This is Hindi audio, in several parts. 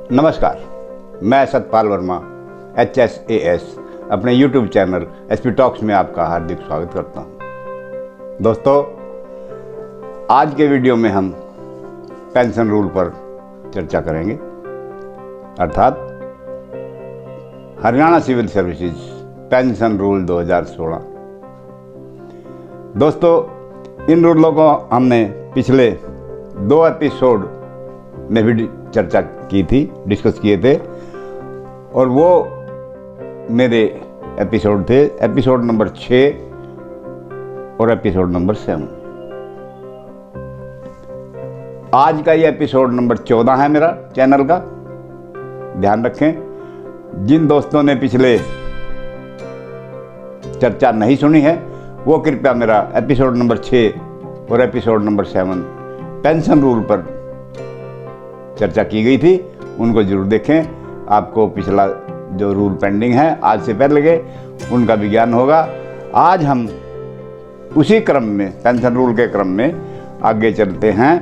नमस्कार, मैं सतपाल वर्मा HSAS अपने YouTube चैनल SP टॉक्स में आपका हार्दिक स्वागत करता हूं। दोस्तों, आज के वीडियो में हम पेंशन रूल पर चर्चा करेंगे, अर्थात Haryana civil services pension rule 2016। दोस्तों, इन रूलों को हमने पिछले 2 एपिसोड में भी चर्चा की थी, डिस्कस किए थे, और वो मेरे एपिसोड थे एपिसोड नंबर 6 और एपिसोड नंबर 7। आज का ये एपिसोड नंबर 14 है मेरा चैनल का। ध्यान रखें, जिन दोस्तों ने पिछले चर्चा नहीं सुनी है वो कृपया मेरा एपिसोड नंबर 6 और एपिसोड नंबर 7 पेंशन रूल पर चर्चा की गई थी, उनको जरूर देखें। आपको पिछला जो रूल पेंडिंग है आज से पहले के, उनका भी ज्ञान होगा। आज हम उसी क्रम में, पेंशन रूल के क्रम में आगे चलते हैं।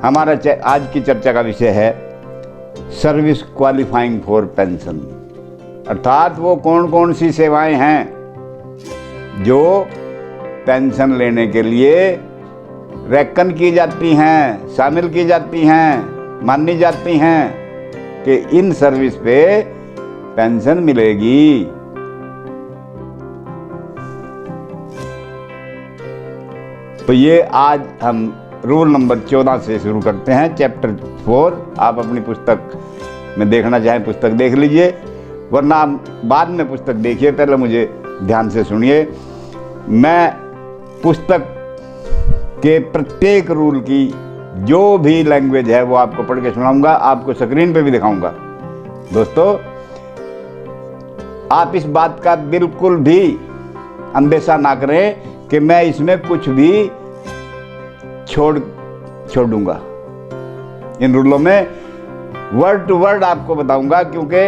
हमारा आज की चर्चा का विषय है सर्विस क्वालिफाइंग फॉर पेंशन, अर्थात वो कौन कौन सी सेवाएं हैं जो पेंशन लेने के लिए रेकन की जाती हैं, शामिल की जाती हैं, मानी जाती हैं कि इन सर्विस पे पेंशन मिलेगी। तो ये आज हम रूल नंबर 14 से शुरू करते हैं, चैप्टर 4। आप अपनी पुस्तक में देखना चाहें पुस्तक देख लीजिए, वरना आप बाद में पुस्तक देखिए, पहले मुझे ध्यान से सुनिए। मैं पुस्तक के प्रत्येक रूल की जो भी लैंग्वेज है वो आपको पढ़ के सुनाऊंगा, आपको स्क्रीन पे भी दिखाऊंगा। दोस्तों, आप इस बात का बिल्कुल भी अंदेशा ना करें कि मैं इसमें कुछ भी छोड़ दूंगा। इन रूलों में वर्ड टू वर्ड आपको बताऊंगा, क्योंकि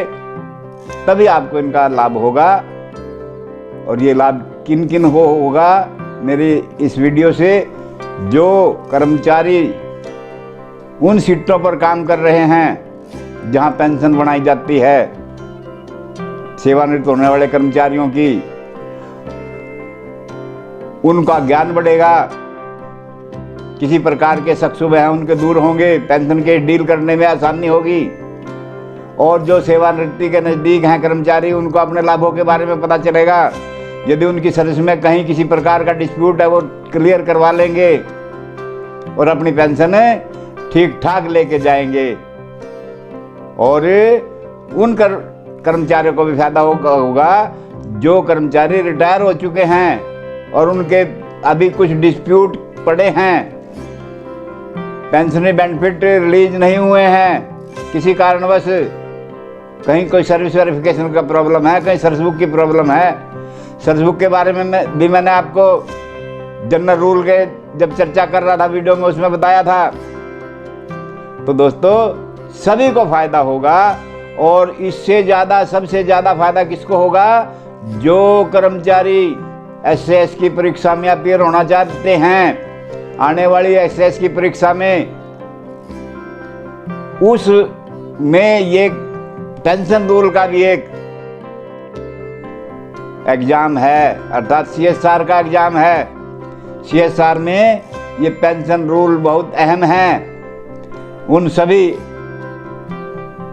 तभी आपको इनका लाभ होगा। और ये लाभ किन किन होगा मेरी इस वीडियो से? जो कर्मचारी उन सीटों पर काम कर रहे हैं जहां पेंशन बनाई जाती है, सेवानिवृत्त होने वाले कर्मचारियों की, उनका ज्ञान बढ़ेगा, किसी प्रकार के शक शुबह हैं उनके दूर होंगे, पेंशन के डील करने में आसानी होगी। और जो सेवानिवृत्ति के नज़दीक हैं कर्मचारी, उनको अपने लाभों के बारे में पता चलेगा। यदि उनकी सर्विस में कहीं किसी प्रकार का डिस्प्यूट है वो क्लियर करवा लेंगे और अपनी पेंशन ठीक ठाक लेके जाएंगे। और उन कर्मचारियों को भी फायदा होगा जो कर्मचारी रिटायर हो चुके हैं और उनके अभी कुछ डिस्प्यूट पड़े हैं, पेंशनरी बेनिफिट रिलीज नहीं हुए हैं किसी कारणवश, कहीं कोई सर्विस वेरिफिकेशन का प्रॉब्लम है, कहीं सर्विस बुक की प्रॉब्लम है। सर्विस बुक के बारे में भी मैंने आपको जनरल रूल के जब चर्चा कर रहा था वीडियो में, उसमें बताया था। तो दोस्तों, सभी को फायदा होगा, और इससे ज़्यादा, सबसे ज़्यादा फायदा किसको होगा? जो कर्मचारी SAS की परीक्षा में अपीयर होना चाहते हैं, आने वाली SAS की परीक्षा में, उसमें ये पेंशन रूल का भी एक एग्जाम है, अर्थात CSR का एग्जाम है। CSR में ये पेंशन रूल बहुत अहम है। उन सभी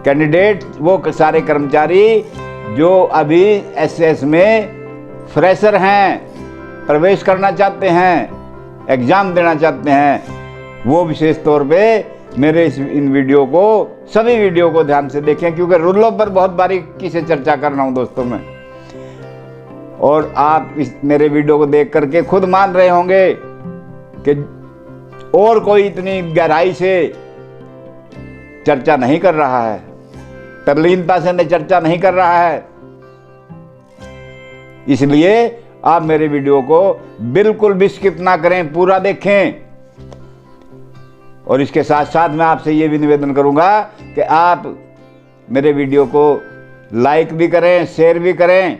कैंडिडेट, वो सारे कर्मचारी जो अभी SS में फ्रेशर हैं, प्रवेश करना चाहते हैं, एग्ज़ाम देना चाहते हैं, वो विशेष तौर पे मेरे इन वीडियो को, सभी वीडियो को ध्यान से देखें, क्योंकि रूलों पर बहुत बारीकी से चर्चा कर रहा हूँ दोस्तों मैं। और आप इस मेरे वीडियो को देख करके खुद मान रहे होंगे कि और कोई इतनी गहराई से चर्चा नहीं कर रहा है, तल्लीनता से चर्चा नहीं कर रहा है। इसलिए आप मेरे वीडियो को बिल्कुल भी स्किप ना करें, पूरा देखें। और इसके साथ साथ मैं आपसे ये भी निवेदन करूंगा कि आप मेरे वीडियो को लाइक भी करें, शेयर भी करें,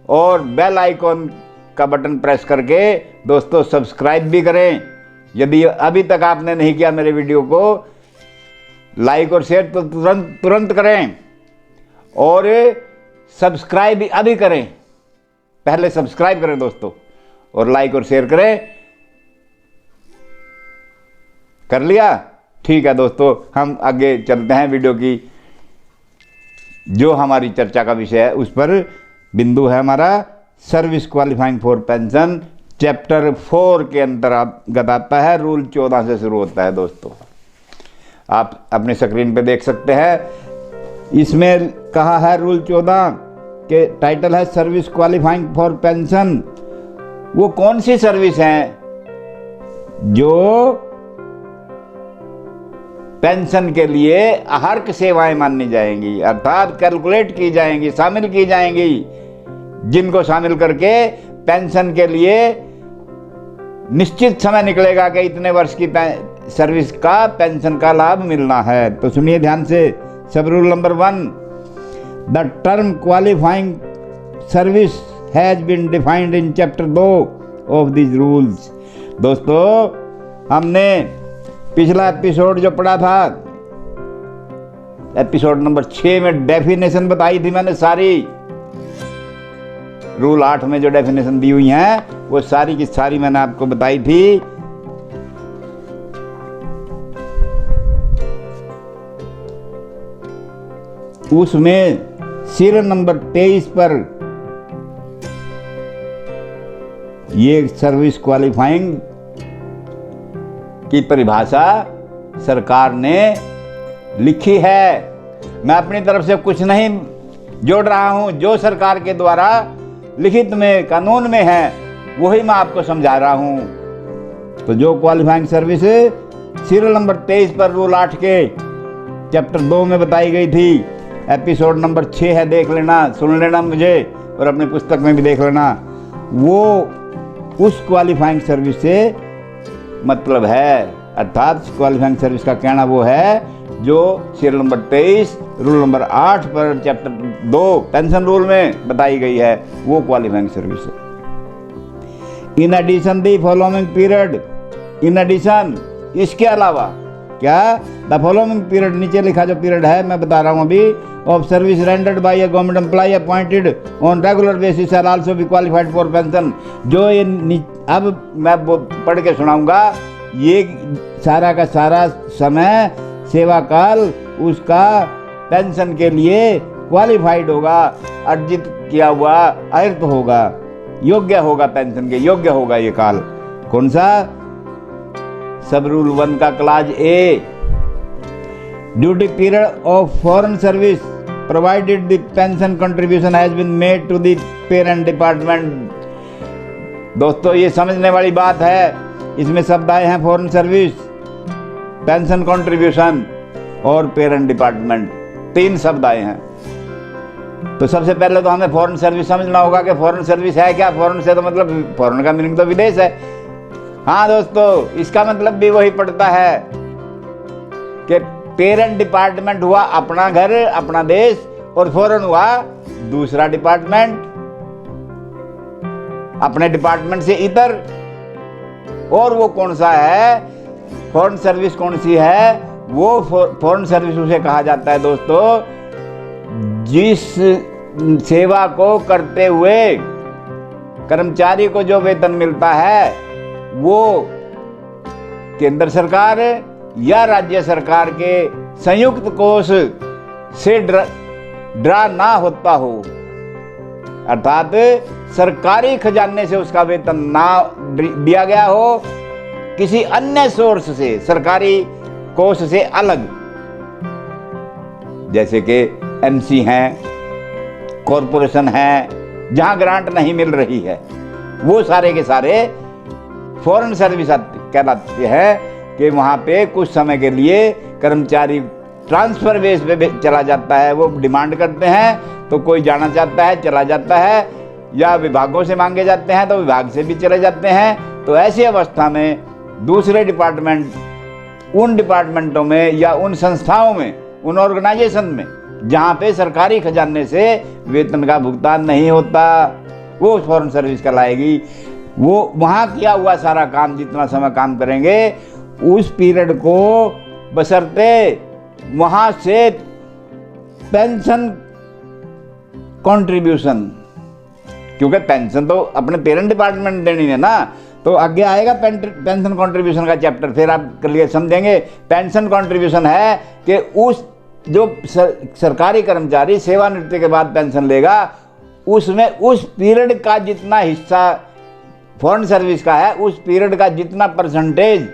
और बेल आइकॉन का बटन प्रेस करके दोस्तों सब्सक्राइब भी करें। यदि अभी तक आपने नहीं किया मेरे वीडियो को, लाइक और शेयर तो तुरंत तुरंत करें और सब्सक्राइब भी अभी करें। पहले सब्सक्राइब करें दोस्तों और लाइक और शेयर करें। कर लिया? ठीक है दोस्तों, हम आगे चलते हैं वीडियो की। जो हमारी चर्चा का विषय है उस पर बिंदु है हमारा service qualifying for pension, chapter 4 के अंतर्गत आता है। रूल 14 से शुरू होता है दोस्तों, आप अपने स्क्रीन पे देख सकते हैं। इसमें कहा है रूल 14 के टाइटल है सर्विस क्वालिफाइंग फॉर पेंशन। वो कौन सी सर्विस है जो पेंशन के लिए अहर्क सेवाएं मानी जाएंगी, अर्थात कैलकुलेट की जाएंगी, शामिल की जाएंगी, जिनको शामिल करके पेंशन के लिए निश्चित समय निकलेगा कि इतने वर्ष की सर्विस का पेंशन का लाभ मिलना है। तो सुनिए ध्यान से। Sub rule number 1, the term qualifying service has been defined in chapter 2 of this rules. दोस्तों, हमने पिछला एपिसोड जो पढ़ा था, एपिसोड नंबर 6 में डेफिनेशन बताई थी मैंने सारी। रूल 8 में जो डेफिनेशन दी हुई हैं वो सारी की सारी मैंने आपको बताई थी। उसमें सीरियल नंबर 23 पर ये सर्विस क्वालिफाइंग की परिभाषा सरकार ने लिखी है। मैं अपनी तरफ से कुछ नहीं जोड़ रहा हूं, जो सरकार के द्वारा लिखित में कानून में है वही मैं आपको समझा रहा हूं। तो जो क्वालिफाइंग सर्विस सीरियल नंबर 23 पर रूल 8 के चैप्टर 2 में बताई गई थी, एपिसोड नंबर 6 है, देख लेना, सुन लेना मुझे और अपनी पुस्तक में भी देख लेना। वो उस क्वालिफाइंग सर्विस से मतलब है, अर्थात क्वालिफाइंग सर्विस का कहना वो है जो सीरियल नंबर 23 रूल नंबर 8 पर चैप्टर 2 पेंशन रूल में बताई गई है, वो क्वालिफाइंग सर्विस है। In addition the following period, in addition इसके अलावा क्या, द फॉलोइंग पीरियड, नीचे लिखा जो पीरियड है मैं बता रहा हूँ अभी, of service rendered by a government employ appointed on regular basis shall also be qualified for pension. जो ये अब मैं पढ़ के सुनाऊंगा, ये सारा का सारा समय सेवा काल उसका पेंशन के लिए क्वालिफाइड होगा, अर्जित किया हुआ अर्थ होगा, योग्य होगा, पेंशन के योग्य होगा ये काल। कौन सा? सब रूल 1 का clause A, duty period of foreign service provided the pension contribution has been made to the parent department. दोस्तों, ये समझने वाली बात है। इसमें शब्द आए हैं फॉरेन सर्विस, पेंशन कंट्रीब्यूशन और पेरेंट डिपार्टमेंट, 3 शब्द आए हैं। तो सबसे पहले तो हमें फॉरेन सर्विस समझना होगा कि फॉरेन सर्विस है क्या। फॉरेन से तो मतलब फॉरेन का मीनिंग तो विदेश है। हाँ दोस्तों, इसका मतलब भी वही पड़ता है कि पेरेंट डिपार्टमेंट हुआ अपना घर, अपना देश, और फॉरेन हुआ दूसरा डिपार्टमेंट, अपने डिपार्टमेंट से इतर। और वो कौन सा है, फॉरेन सर्विस कौन सी है? वो फॉरेन सर्विस उसे कहा जाता है दोस्तों जिस सेवा को करते हुए कर्मचारी को जो वेतन मिलता है वो केंद्र सरकार या राज्य सरकार के संयुक्त कोष से ड्रा ना होता हो, अर्थात सरकारी खजाने से उसका वेतन ना दिया गया हो, किसी अन्य सोर्स से, सरकारी कोष से अलग, जैसे कि एमसी हैं, कॉरपोरेशन हैं, जहां ग्रांट नहीं मिल रही है, वो सारे के सारे फॉरेन सर्विस कहलाते हैं कि वहां पे कुछ समय के लिए कर्मचारी ट्रांसफर बेस पे चला जाता है। वो डिमांड करते हैं तो कोई जाना चाहता है चला जाता है, या विभागों से मांगे जाते हैं तो विभाग से भी चले जाते हैं। तो ऐसी अवस्था में दूसरे डिपार्टमेंट, उन डिपार्टमेंटों में या उन संस्थाओं में, उन ऑर्गेनाइजेशन में जहाँ पे सरकारी खजाने से वेतन का भुगतान नहीं होता, वो फॉरेन सर्विस कहलाएगी। वो वहाँ किया हुआ सारा काम, जितना समय काम करेंगे उस पीरियड को बशर्ते वहां से पेंशन कंट्रीब्यूशन, क्योंकि पेंशन तो अपने पेरेंट डिपार्टमेंट देनी है ना, तो आगे आएगा पेंशन कंट्रीब्यूशन का चैप्टर, फिर आप क्लियर समझेंगे। पेंशन कंट्रीब्यूशन है कि उस जो सरकारी कर्मचारी सेवानिवृत्ति के बाद पेंशन लेगा, उसमें उस पीरियड का जितना हिस्सा फॉरेन सर्विस का है, उस पीरियड का जितना परसेंटेज,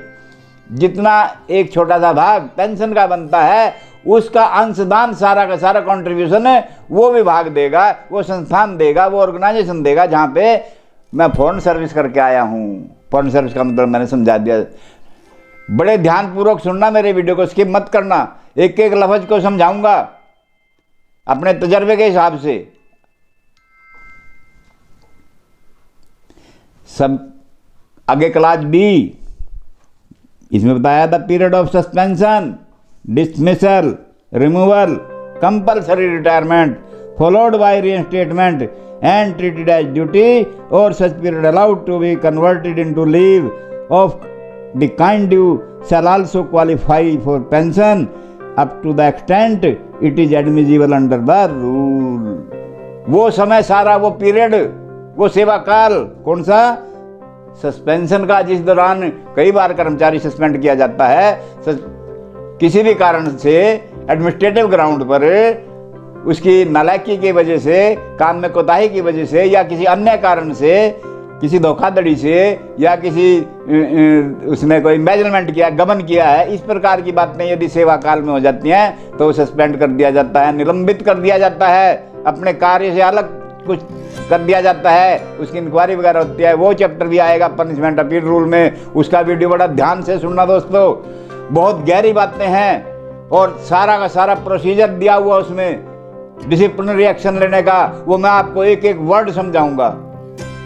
जितना एक छोटा सा भाग पेंशन का बनता है, उसका अंशदान सारा का सारा कंट्रीब्यूशन है वो विभाग देगा, वो संस्थान देगा, वो ऑर्गेनाइजेशन देगा जहाँ पे मैं फॉरेन सर्विस करके आया हूँ। फॉरेन सर्विस का मतलब मैंने समझा दिया। बड़े ध्यानपूर्वक सुनना मेरे वीडियो को, स्किप मत करना, एक एक लफ्ज को समझाऊंगा अपने तजर्बे के हिसाब से। सब आगे क्लास बी, इसमें बताया था period of suspension, dismissal, removal, compulsory retirement followed by reinstatement and treated as duty or such period allowed to be converted into leave of the kind due shall also qualify for pension up to the extent it is admissible under the rule। वो समय सारा, वो पीरियड, वो सेवा काल कौन सा? सस्पेंशन का, जिस दौरान कई बार कर्मचारी सस्पेंड किया जाता है किसी भी कारण से, एडमिनिस्ट्रेटिव ग्राउंड पर, उसकी नालायकी की वजह से, काम में कोताही की वजह से, या किसी अन्य कारण से, किसी धोखाधड़ी से, या किसी उसने कोई एम्बेजलमेंट किया, गबन किया है, इस प्रकार की बातें यदि सेवा काल में हो जाती हैं तो सस्पेंड कर दिया जाता है, निलंबित कर दिया जाता है, अपने कार्य से अलग कुछ कर दिया जाता है, उसकी इंक्वायरी वगैरह होती है। वो चैप्टर भी आएगा पनिशमेंट अपील रूल में, उसका वीडियो बड़ा ध्यान से सुनना दोस्तों, बहुत गहरी बातें हैं और सारा का सारा प्रोसीजर दिया हुआ उसमें डिसिप्लिनरी एक्शन लेने का, वो मैं आपको एक एक वर्ड समझाऊंगा।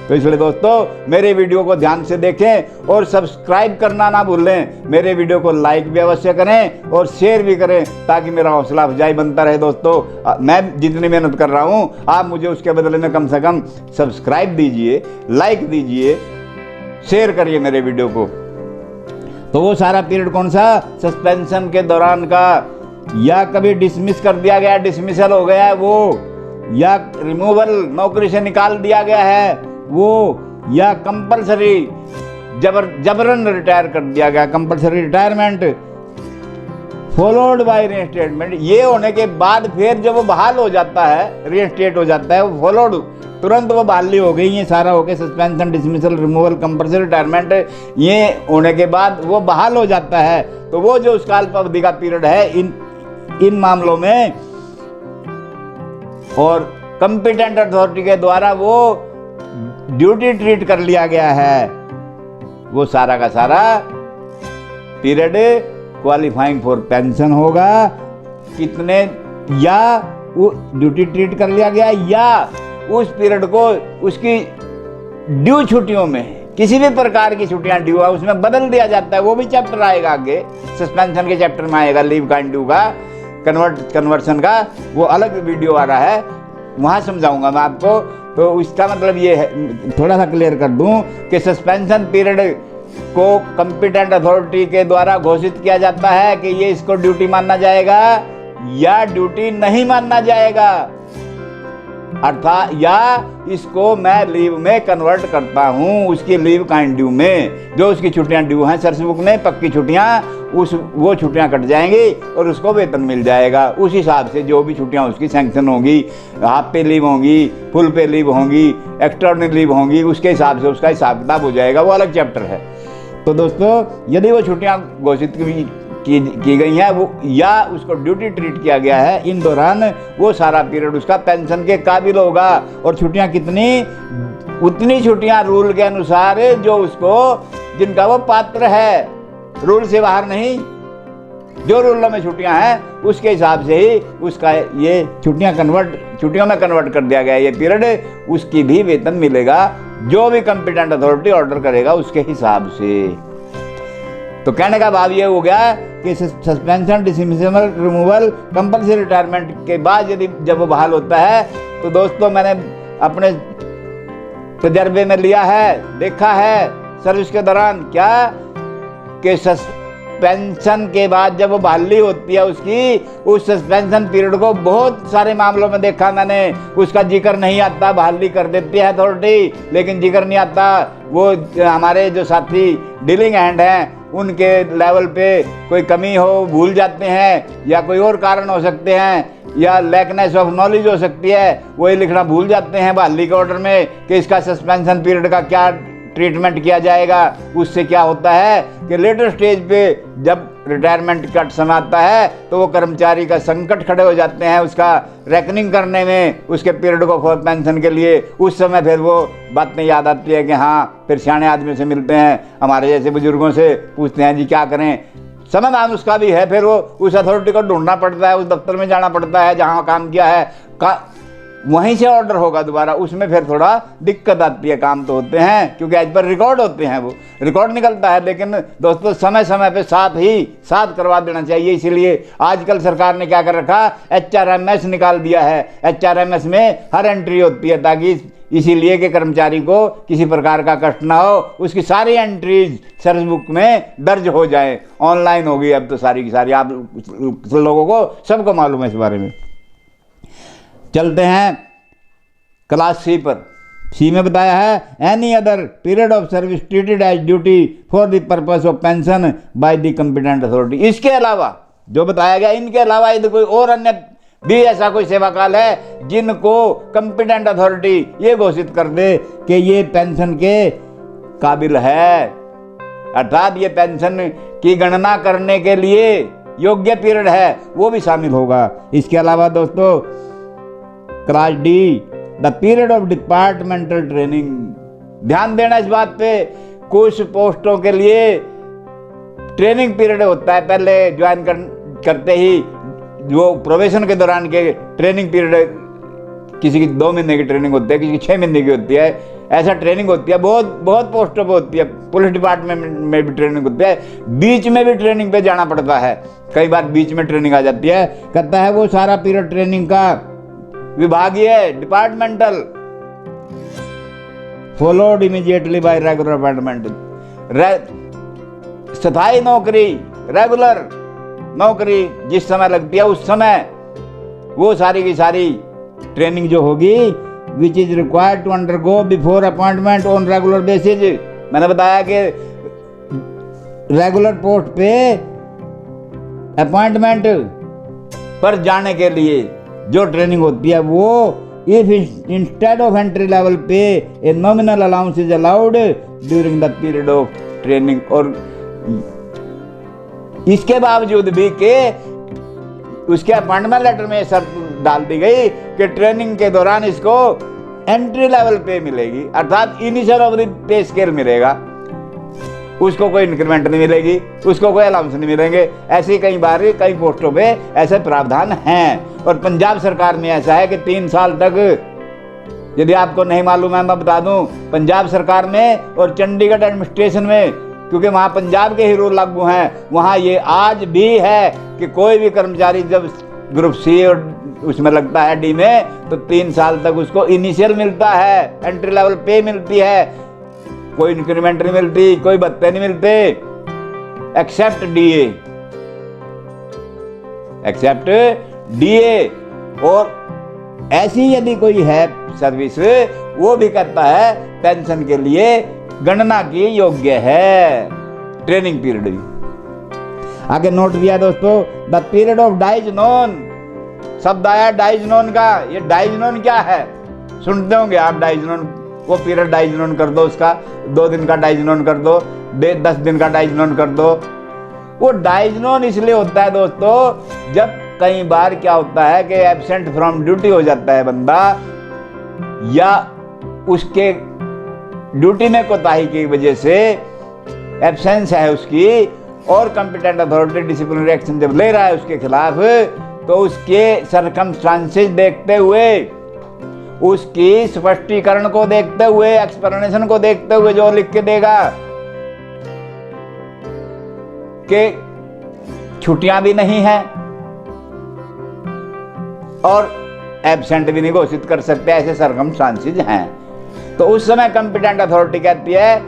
तो इसलिए दोस्तों मेरे वीडियो को ध्यान से देखें और सब्सक्राइब करना ना भूलें। मेरे वीडियो को लाइक भी अवश्य करें और शेयर भी करें ताकि मेरा हौसला अफजाई बनता रहे। दोस्तों मैं जितनी मेहनत कर रहा हूं, आप मुझे उसके बदले में कम से कम सब्सक्राइब दीजिए, लाइक दीजिए, शेयर करिए मेरे वीडियो को। तो वो सारा पीरियड कौन सा? सस्पेंशन के दौरान का, या कभी डिसमिस कर दिया गया, डिसमिसल हो गया है वो, या रिमूवल, नौकरी से निकाल दिया गया है वो, या कंपलसरी जबरन रिटायर कर दिया गया, कंपलसरी रिटायरमेंट फॉलोड बाय रीइंस्टेटमेंट। ये होने के बाद फिर जब वो बहाल हो जाता है, रीइंस्टेट हो जाता है, वो फॉलोड, तुरंत वो बहाली हो गई, ये सारा हो गया suspension, dismissal, removal, compulsory retirement, ये होने के बाद वो बहाल हो जाता है। तो वो जो उस काल अवधि का पीरियड है इन मामलों में, और कंपिटेंट अथॉरिटी के द्वारा वो ड्यूटी ट्रीट कर लिया गया है, वो सारा का सारा पीरियड क्वालिफाइंग फॉर पेंशन होगा। कितने, या वो ड्यूटी ट्रीट कर लिया गया, या उस पीरियड को उसकी ड्यू छुट्टियों में, किसी भी प्रकार की छुट्टियां ड्यू है उसमें बदल दिया जाता है। वो भी चैप्टर आएगा आगे, सस्पेंशन के चैप्टर में आएगा, लीव का ड्यू का, कन्वर्शन का, वो अलग वीडियो आ रहा है, वहाँ समझाऊंगा मैं आपको। तो इसका मतलब ये है, थोड़ा सा क्लियर कर दूं कि सस्पेंशन पीरियड को कंपिटेंट अथॉरिटी के द्वारा घोषित किया जाता है कि ये इसको ड्यूटी मानना जाएगा या ड्यूटी नहीं मानना जाएगा, अर्थात या इसको मैं लीव में कन्वर्ट करता हूं, उसकी लीव काइंड ड्यू में, जो उसकी छुट्टियां ड्यू हैं सर्विस बुक में, पक्की छुट्टियां, वो छुट्टियां कट जाएंगी और उसको वेतन मिल जाएगा। उस हिसाब से जो भी छुट्टियां उसकी सैंक्शन होंगी, हाफ पे लीव होंगी, फुल पे लीव होंगी, एक्स्ट्राऑर्डिनरी लीव होंगी, उसके हिसाब से उसका हिसाब किताब हो जाएगा, वो अलग चैप्टर है। तो दोस्तों यदि वो छुट्टियां घोषित की गई हैं वो, या उसको ड्यूटी ट्रीट किया गया है, इन दौरान वो सारा पीरियड उसका पेंशन के काबिल होगा। और छुट्टियां कितनी? उतनी छुट्टियां रूल के अनुसार जो उसको, जिनका वो पात्र है, रूल से बाहर नहीं, जो रूल में छुट्टियां हैं उसके हिसाब से ही उसका ये छुट्टियों में कन्वर्ट कर दिया गया ये पीरियड, उसकी भी वेतन मिलेगा, जो भी कंपिटेंट अथॉरिटी ऑर्डर करेगा उसके हिसाब से। तो कहने का भाव ये हो गया कि suspension, dismissal, removal, compulsory retirement के बाद यदि जब वो बहाल होता है, तो दोस्तों मैंने अपने तजर्बे में लिया है, देखा है सर्विस के दौरान क्या कि पेंशन के बाद जब वो बहाली होती है उसकी, उस सस्पेंशन पीरियड को बहुत सारे मामलों में देखा मैंने, उसका जिक्र नहीं आता। बहाली कर देती है अथॉरिटी, लेकिन जिक्र नहीं आता। वो हमारे जो साथी डीलिंग हैंड हैं उनके लेवल पे कोई कमी हो, भूल जाते हैं, या कोई और कारण हो सकते हैं, या लैकनेस ऑफ नॉलेज हो सकती है, वही लिखना भूल जाते हैं बहाली के ऑर्डर में कि इसका सस्पेंशन पीरियड का क्या ट्रीटमेंट किया जाएगा। उससे क्या होता है कि लेटर स्टेज पे जब रिटायरमेंट का समय आता है तो वो कर्मचारी का संकट खड़े हो जाते हैं उसका रेकनिंग करने में, उसके पीरियड को फॉर पेंशन के लिए। उस समय फिर वो बातें याद आती है कि हाँ, फिर सियाने आदमी से मिलते हैं, हमारे जैसे बुजुर्गों से पूछते हैं जी क्या करें। समाधान उसका भी है, फिर वो उस अथॉरिटी को ढूंढना पड़ता है, उस दफ्तर में जाना पड़ता है जहाँ काम किया है, वहीं से ऑर्डर होगा दोबारा। उसमें फिर थोड़ा दिक्कत आती है। काम तो होते हैं क्योंकि एज पर रिकॉर्ड होते हैं, वो रिकॉर्ड निकलता है, लेकिन दोस्तों समय समय पे साथ करवा देना चाहिए। इसीलिए आजकल सरकार ने क्या कर रखा, HRMS निकाल दिया है। HRMS में हर एंट्री होती है, ताकि इसीलिए कि कर्मचारी को किसी प्रकार का कष्ट ना हो, उसकी सारी एंट्रीज सर्विस बुक में दर्ज हो जाए। ऑनलाइन हो गई अब तो सारी की सारी, आप लोगों को सबको मालूम है इस बारे में। चलते हैं क्लास सी पर। सी में बताया है any other period of service treated as duty for the purpose of pension by the competent authority. इसके अलावा जो बताया गया, इनके अलावा यदि कोई और अन्य भी ऐसा कोई सेवा काल है जिनको कंपिटेंट अथॉरिटी ये घोषित कर दे कि ये पेंशन के काबिल है, अर्थात ये पेंशन की गणना करने के लिए योग्य पीरियड है, वो भी शामिल होगा। इसके अलावा दोस्तों class D the period of departmental training. ध्यान देना इस बात पे, कुछ पोस्टों के लिए ट्रेनिंग पीरियड होता है, पहले ज्वाइन करते ही जो प्रोबेशन के दौरान के ट्रेनिंग पीरियड, किसी की 2 महीने की ट्रेनिंग होती है, किसी की 6 महीने की होती है, ऐसा ट्रेनिंग होती है। बहुत पोस्टों पे होती है। पुलिस डिपार्टमेंट में भी ट्रेनिंग होती है, बीच में भी ट्रेनिंग पे जाना पड़ता है, कई बार बीच में ट्रेनिंग आ जाती है। कहता है वो सारा पीरियड ट्रेनिंग का विभागीय departmental followed immediately bye regular appointment. स्थायी नौकरी, रेगुलर नौकरी जिस समय लगती है उस समय वो सारी की सारी ट्रेनिंग जो होगी which is required to undergo before appointment on regular basis. मैंने बताया कि रेगुलर पोस्ट पे अपॉइंटमेंट पर जाने के लिए जो ट्रेनिंग होती है वो if instead of entry level पे a nominal allowance is allowed during the period of training. और इसके बावजूद भी के उसके अपॉइंटमेंट लेटर में शर्त डाल दी गई कि ट्रेनिंग के दौरान इसको एंट्री लेवल पे मिलेगी, अर्थात initial of the pay scale मिलेगा, उसको कोई इंक्रीमेंट नहीं मिलेगी, उसको कोई अलाउंस नहीं मिलेंगे। ऐसे कई बार कई पोस्टों पे ऐसे प्रावधान हैं। और पंजाब सरकार में ऐसा है कि 3 साल तक, यदि आपको नहीं मालूम है मैं बता दूं, पंजाब सरकार में और चंडीगढ़ एडमिनिस्ट्रेशन में, क्योंकि वहाँ पंजाब के ही रूल लागू हैं, वहाँ ये आज भी है कि कोई भी कर्मचारी जब ग्रुप सी और उसमें लगता है डी में, तो 3 साल तक उसको इनिशियल मिलता है, एंट्री लेवल पे मिलती है, कोई इंक्रीमेंट नहीं मिलती, कोई भत्ते नहीं मिलते, एक्सेप्ट डीए। और ऐसी यदि कोई है सर्विस, वो भी कहता है पेंशन के लिए गणना की योग्य है, ट्रेनिंग पीरियड भी। आगे नोट दिया दोस्तों, the period of dies non. शब्द आया डाइज नोन का। ये डाइज नोन क्या है सुनते होंगे आप, डाइज नोन, वो पीरियड डाइज नोन कर दो, उसका 2 दिन का डाइज नोन कर दो, 10 दिन का डाइज नोन कर दो। वो डाइज नोन इसलिए होता है दोस्तों, जब कई बार क्या होता है कि एब्सेंट फ्रॉम ड्यूटी हो जाता है बंदा, या उसके ड्यूटी में कोताही की वजह से एब्सेंस है उसकी, और कंपिटेंट अथॉरिटी डिसिप्लिनरी एक्शन जब ले रहा है उसके खिलाफ, तो उसके सरकमस्टांसेस देखते हुए, उसकी स्पष्टीकरण को देखते हुए, एक्सप्लेनेशन को देखते हुए जो लिख के देगा कि छुट्टियां भी नहीं हैं और एब्सेंट भी नहीं घोषित कर सकते, ऐसे सरकमस्टांसेस हैं, तो उस समय कंपिटेंट अथॉरिटी कहती है,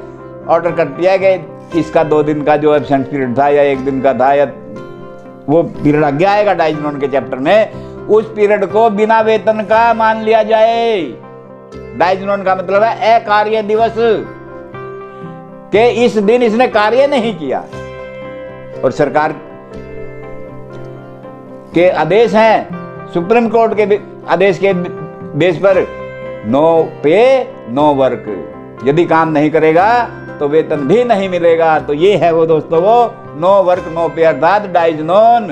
ऑर्डर करती है कि इसका 2 दिन का जो एब्सेंट पीरियड था या 1 दिन का था, या वो पीरियड आगे आएगा डाइज नोन के चैप्टर में, उस पीरियड को बिना वेतन का मान लिया जाए। डाइज नोन का मतलब है अकार्य दिवस, के इस दिन इसने कार्य नहीं किया। और सरकार के आदेश हैं, सुप्रीम कोर्ट के आदेश के बेस पर नो पे नो वर्क, यदि काम नहीं करेगा तो वेतन भी नहीं मिलेगा। तो ये है वो दोस्तों, वो नो वर्क नो पे अर्थात डाइज नोन।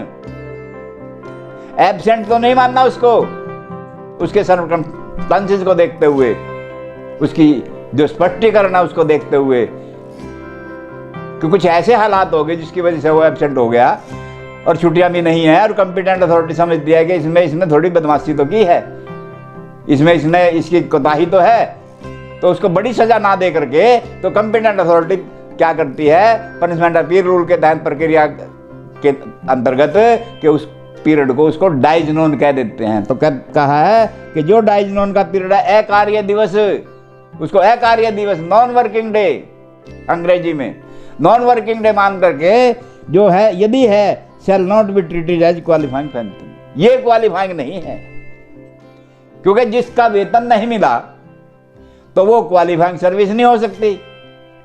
एब्सेंट तो नहीं मानना उसको, उसके सर्कमस्टेंसेस को देखते हुए, उसकी जो स्पष्टीकरण है उसको देखते हुए, कि कुछ ऐसे हालात हो गए जिसकी वजह से वो एब्सेंट हो गया और छुट्टियां भी नहीं है, और कंपिटेंट अथॉरिटी समझती है कि इसने थोड़ी बदमाशी तो की है, इसमें इसने इसकी कोताही तो है, तो उसको बड़ी सजा ना दे करके तो कंपिटेंट अथॉरिटी क्या करती है, पनिशमेंट अपील रूल के तहत प्रक्रिया के अंतर्गत कि उस पीरियड को उसको डाइज नोन कह देते हैं। तो कहा है कि जो डाइज नोन का पीरियड है अकार्य दिवस, उसको अकार्य दिवस नॉन वर्किंग डे अंग्रेजी में नॉन वर्किंग डे मान करके जो है यदि है shall not be treated as qualifying pension. ये क्वालिफाइंग नहीं है, क्योंकि जिसका वेतन नहीं मिला तो वो क्वालिफाइंग सर्विस नहीं हो सकती,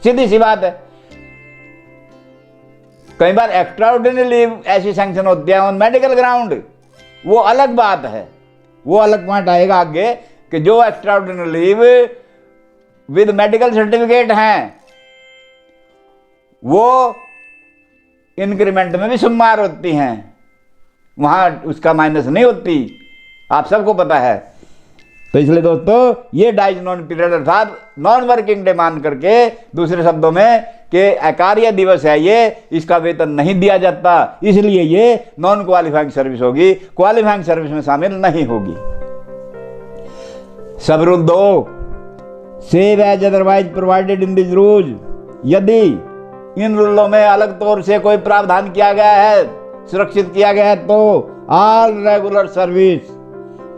सीधी सी बात है। कई बार एक्स्ट्रा ऑर्डिनरी लीव ऐसी सैंक्शन होती है ऑन मेडिकल ग्राउंड, वो अलग बात है, वो अलग पॉइंट आएगा आगे कि जो extra ordinary leave with medical certificate हैं वो इंक्रीमेंट में भी शुमार होती हैं, वहां उसका माइनस नहीं होती, आप सबको पता है। तो इसलिए दोस्तों ये डाइज नॉन पीरियड अर्थात नॉन वर्किंग डे मान करके, दूसरे शब्दों में कि अकार्य दिवस है ये, इसका वेतन नहीं दिया जाता, इसलिए ये नॉन क्वालिफाइंग सर्विस होगी, क्वालिफाइंग सर्विस में शामिल नहीं होगी। Sub rule 2 save as otherwise provided in this rule, यदि इन रूलों में अलग तौर से कोई प्रावधान किया गया है, सुरक्षित किया गया है, तो all regular service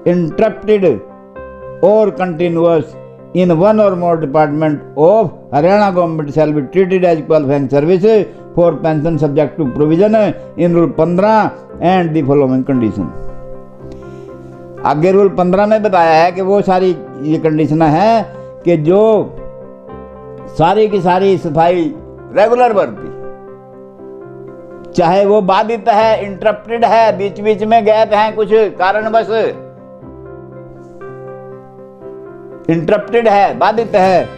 interrupted or continuous in one or more department of Haryana government shall be treated as qualifying service for pension subject to provision in rule 15 and the following condition. आगे रूल 15 में बताया है कि वो सारी ये कंडीशन है कि जो सारी की सारी सफाई रेगुलर भर्ती, चाहे वो बाधित है, इंटरप्टेड है, बीच बीच में गैप है कुछ कारणवश, इंटरप्टेड है, बाधित है,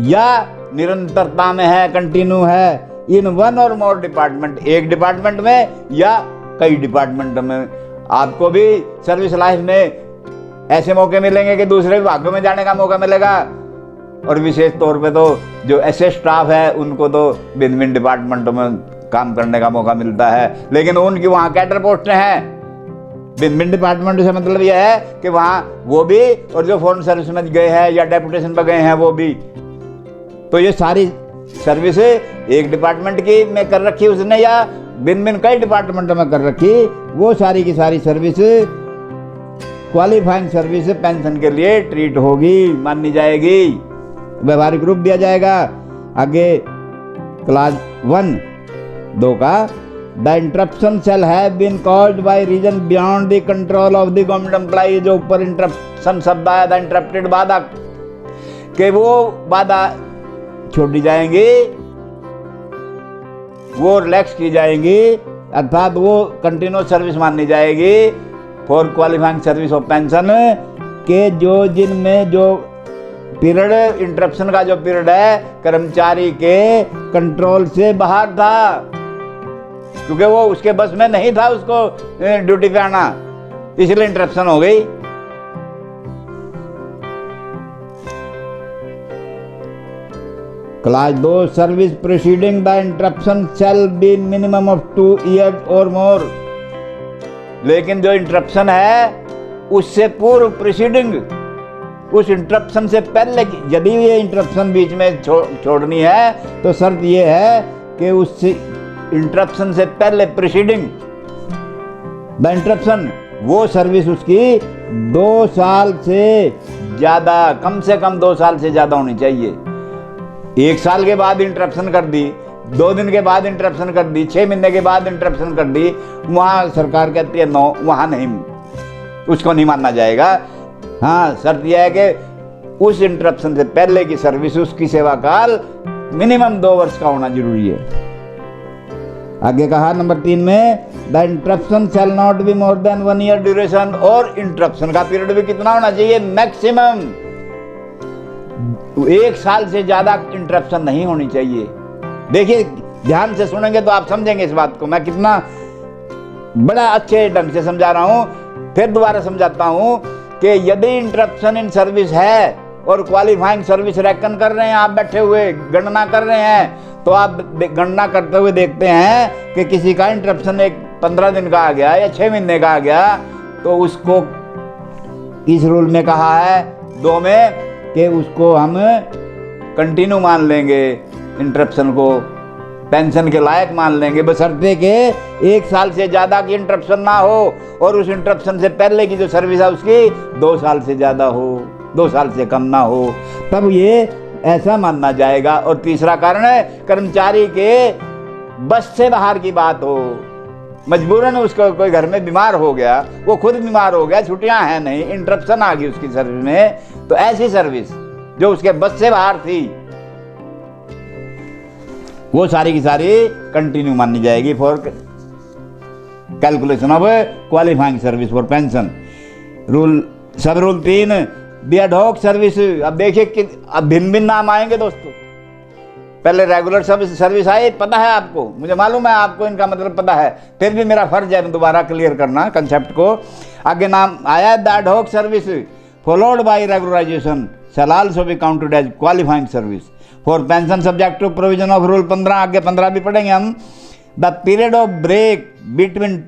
या निरंतरता में है, कंटिन्यू है, इन वन और मोर डिपार्टमेंट, एक डिपार्टमेंट में या कई डिपार्टमेंट में। आपको भी सर्विस लाइफ में ऐसे मौके मिलेंगे कि दूसरे विभागों में जाने का मौका मिलेगा, और विशेष तौर पे तो जो ऐसे स्टाफ है उनको तो भिन्न भिन्न डिपार्टमेंटों में काम करने का मौका मिलता है, लेकिन उनकी वहाँ कैडर पोस्टें हैं। भिन्न भिन्न डिपार्टमेंट से मतलब यह है कि वहाँ वो भी, और जो फॉरेन सर्विस में गए हैं या डेपुटेशन पर गए हैं वो भी। तो ये सारी सर्विस एक डिपार्टमेंट की में कर रखी उसने या भिन्न भिन्न कई डिपार्टमेंटों में कर रखी, वो सारी की सारी सर्विस क्वालिफाइंग सर्विस पेंशन के लिए ट्रीट होगी, मानी जाएगी, व्यवहारिक रूप दिया जाएगा। आगे क्लास 1(2) का the interruption shall have been caused by reason beyond the control of the government employ. जो ऊपर इंटरप्शन शब्द आया था, इंटरप्टेड बाधा, कि वो बाधा छोड़ दी जाएंगी, वो रिलैक्स की जाएंगी, अर्थात वो कंटिन्यूअस सर्विस मानी जाएगी for qualifying service of pension, के जो जिनमें जो पीरियड इंटरप्शन का जो पीरियड है कर्मचारी के कंट्रोल से बाहर था, क्योंकि वो उसके बस में नहीं था उसको ड्यूटी पे आना, इसलिए इंटरप्शन हो गई। Class 2 service preceding the interruption shall be minimum of 2 years और मोर। लेकिन जो इंटरप्शन है उससे पूर्व प्रीसीडिंग, उस इंटरप्शन से पहले, यदि ये इंटरप्शन बीच में छोड़नी है तो शर्त ये है कि उस इंटरप्शन से पहले प्रीसीडिंग द इंटरप्शन, वो सर्विस उसकी 2 साल से ज़्यादा, कम से कम 2 साल से ज़्यादा होनी चाहिए। 1 साल के बाद इंटरप्शन कर दी 2 दिन के बाद इंटरप्शन कर दी, 6 महीने के बाद इंटरप्शन कर दी, वहाँ सरकार कहती है नो, वहाँ नहीं, उसको नहीं मानना जाएगा। हाँ, शर्त यह है कि उस इंटरप्शन से पहले की सर्विस, उसकी सेवा काल मिनिमम 2 वर्ष का होना जरूरी है। आगे कहा नंबर 3 में, the interruption shell not be more than 1 year duration, और इंटरप्शन का पीरियड भी कितना होना चाहिए, मैक्सिमम 1 साल से ज्यादा इंटरप्शन नहीं होनी चाहिए। देखिए ध्यान से सुनेंगे तो आप समझेंगे इस बात को, मैं कितना बड़ा अच्छे ढंग से समझा रहा हूं। फिर दोबारा समझाता हूं कि यदि इंटरप्शन इन सर्विस है और क्वालिफाइंग सर्विस रेकन कर रहे हैं, आप बैठे हुए गणना कर रहे हैं, तो आप गणना करते हुए देखते हैं कि किसी का इंटरप्शन 15 दिन का आ गया या 6 महीने का आ गया, तो उसको इस रूल में कहा है 2 में कि उसको हम कंटिन्यू मान लेंगे, इंटरप्शन को पेंशन के लायक मान लेंगे, बशर्ते के 1 साल से ज़्यादा की इंटरप्शन ना हो और उस इंटरप्शन से पहले की जो सर्विस है उसकी 2 साल से ज़्यादा हो, 2 साल से कम ना हो, तब ये ऐसा मानना जाएगा। और तीसरा कारण है, कर्मचारी के बस से बाहर की बात हो, मजबूरन उसको कोई घर में बीमार हो गया, वो खुद बीमार हो गया, छुट्टियां हैं नहीं, इंटरप्शन आ गई उसकी सर्विस में, तो ऐसी सर्विस जो उसके बस से बाहर थी वो सारी की सारी कंटिन्यू मानी जाएगी for calculation of qualifying service for pension. सब रूल 3, द एडहॉक सर्विस। अब देखिए कि अब भिन्न भिन्न नाम आएंगे दोस्तों। पहले रेगुलर सर्विस आई, पता है आपको, मुझे मालूम है आपको इनका मतलब पता है, फिर भी मेरा फर्ज है दोबारा क्लियर करना कंसेप्ट को। आगे नाम आया the ad hoc service followed by regularisation shall also be counted as qualifying service for pension subject to provision of rule 15। आगे 15 भी पढ़ेंगे हम। The period of break between,